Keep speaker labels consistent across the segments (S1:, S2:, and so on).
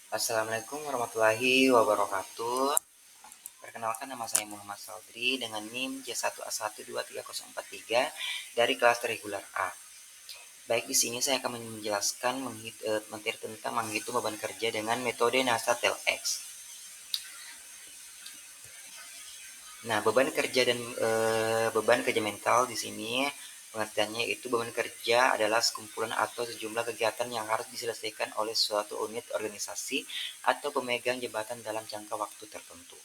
S1: Assalamualaikum warahmatullahi wabarakatuh. Perkenalkan, nama saya Muhammad Saldri dengan NIM J1A12304 dari kelas regular A. Baik, di sini saya akan menjelaskan materi tentang menghitung beban kerja dengan metode NASA TLX. Nah, beban kerja mental di sini pengertiannya itu beban kerja adalah sekumpulan atau sejumlah kegiatan yang harus diselesaikan oleh suatu unit organisasi atau pemegang jabatan dalam jangka waktu tertentu.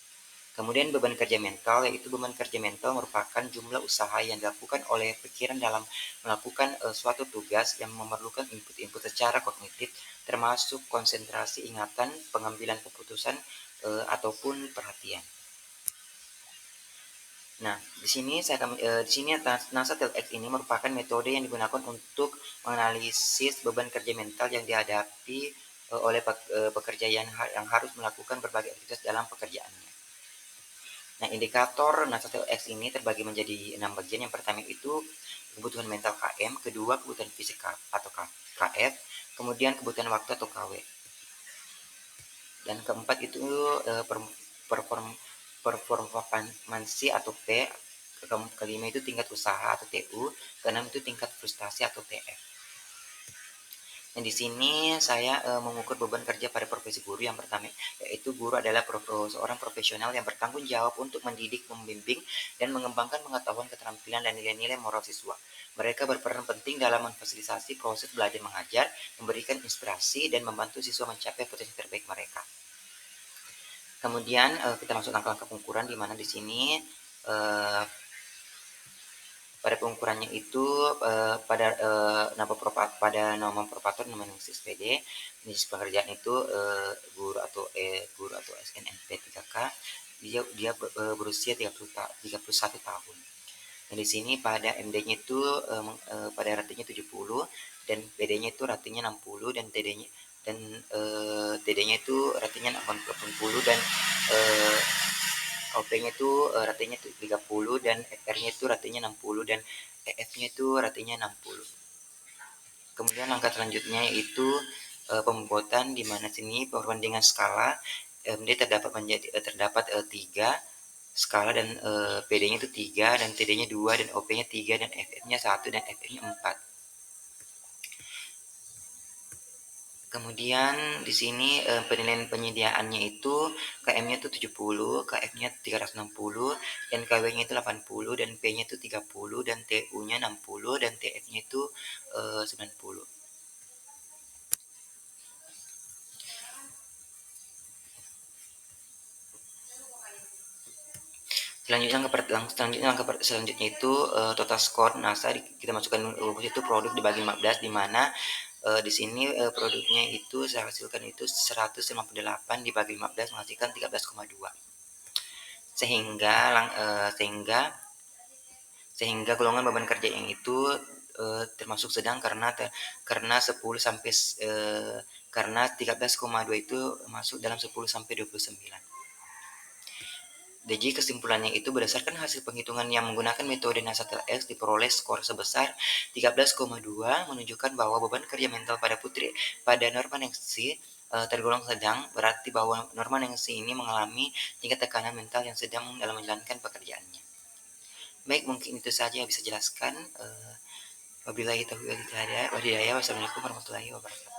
S1: Kemudian beban kerja mental, yaitu beban kerja mental merupakan jumlah usaha yang dilakukan oleh pikiran dalam melakukan suatu tugas yang memerlukan input-input secara kognitif, termasuk konsentrasi ingatan, pengambilan keputusan, ataupun perhatian. Nah, di sini NASA TLX ini merupakan metode yang digunakan untuk menganalisis beban kerja mental yang dihadapi oleh pekerja yang harus melakukan berbagai aktivitas dalam pekerjaannya. Nah, indikator NASA TLX ini terbagi menjadi 6 bagian. Yang pertama itu kebutuhan mental KM, kedua kebutuhan fisik atau KF, kemudian kebutuhan waktu atau KW, dan keempat itu perform performansi atau P, kelima itu tingkat usaha atau TU, keenam itu tingkat frustasi atau TF. Nah, di sini saya mengukur beban kerja pada profesi guru. Yang pertama, yaitu guru adalah seorang profesional yang bertanggung jawab untuk mendidik, membimbing, dan mengembangkan pengetahuan, keterampilan, dan nilai-nilai moral siswa. Mereka berperan penting dalam memfasilitasi proses belajar mengajar, memberikan inspirasi, dan membantu siswa mencapai potensi terbaik mereka. Kemudian kita masuk langkah-langkah pengukuran, di mana di sini pada pengukurannya itu pada nama propator, nama SPD, jenis pekerjaan itu guru atau SNMP 3K, dia berusia 31 tahun. Nah, di sini pada MD-nya itu pada ratenya 70 dan PD-nya itu ratenya 60 dan TD-nya itu ratenya 80 dan OP-nya itu ratenya 30 dan FR-nya itu ratenya 60 dan EF-nya itu ratenya 60. Kemudian langkah selanjutnya yaitu pembuatan, di mana sini perbandingan skala. MD terdapat 3 skala dan PD-nya itu 3 dan TD-nya 2 dan OP-nya 3 dan FF-nya 1 dan FR-nya 4. Kemudian di sini penilaian penyediaannya itu KM-nya itu 70, KF-nya 360, dan KW-nya itu 80, dan P-nya itu 30, dan TU-nya 60, dan TF-nya itu 90. Selanjutnya itu total skor NASA kita masukkan itu produk dibagi 15, di mana di sini produknya itu saya hasilkan itu 158 dibagi 15 menghasilkan 13,2. Sehingga sehingga golongan beban kerja yang itu termasuk sedang karena 10 sampai karena 13,2 itu masuk dalam 10 sampai 29. Jadi kesimpulannya itu berdasarkan hasil penghitungan yang menggunakan metode NASA TLX diperoleh skor sebesar 13,2, menunjukkan bahwa beban kerja mental pada Norma Nancy tergolong sedang, berarti bahwa Norma Nancy ini mengalami tingkat tekanan mental yang sedang dalam menjalankan pekerjaannya. Baik, mungkin itu saja yang bisa jelaskan. Wabillahi taufiq wal hidayah. Wassalamualaikum warahmatullahi wabarakatuh.